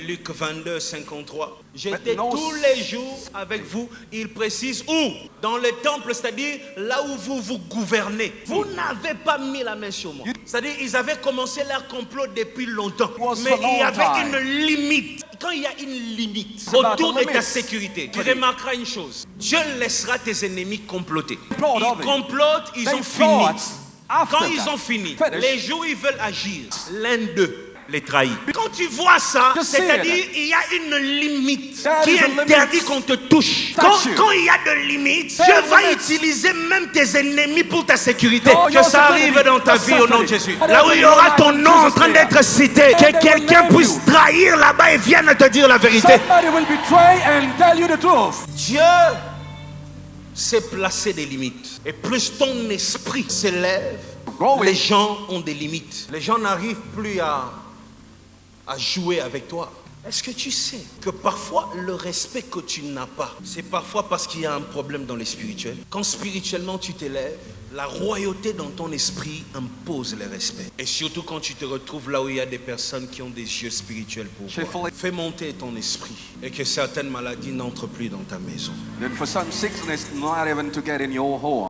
Luc 22, 53. J'étais tous les jours avec vous. Il précise où? Dans le temple, c'est-à-dire là où vous vous gouvernez. Vous n'avez pas mis la main sur moi. C'est-à-dire ils avaient commencé leur complot depuis longtemps. Mais il y avait une limite. Quand il y a une limite autour de ta sécurité, tu remarqueras une chose. Dieu laissera tes ennemis comploter. Ils complotent, ils ont fini. Quand ils ont fini, les jours où ils veulent agir, l'un d'eux les trahit. Quand tu vois ça, c'est-à-dire il y a une limite qui interdit qu'on te touche. Quand il y a de limites, Dieu va utiliser même tes ennemis pour ta sécurité. Que ça arrive dans ta vie au nom de Jésus. Là où il y aura ton nom en train d'être cité, que quelqu'un puisse trahir là-bas et vienne te dire la vérité. Dieu s'est placé des limites. Et plus ton esprit s'élève, les gens ont des limites. Les gens n'arrivent plus à jouer avec toi. Est-ce que tu sais que parfois le respect que tu n'as pas, c'est parfois parce qu'il y a un problème dans le spirituel. Quand spirituellement tu t'élèves, la royauté dans ton esprit impose le respect. Et surtout quand tu te retrouves là où il y a des personnes qui ont des yeux spirituels pour voir. Fais monter ton esprit et que certaines maladies n'entrent plus dans ta maison.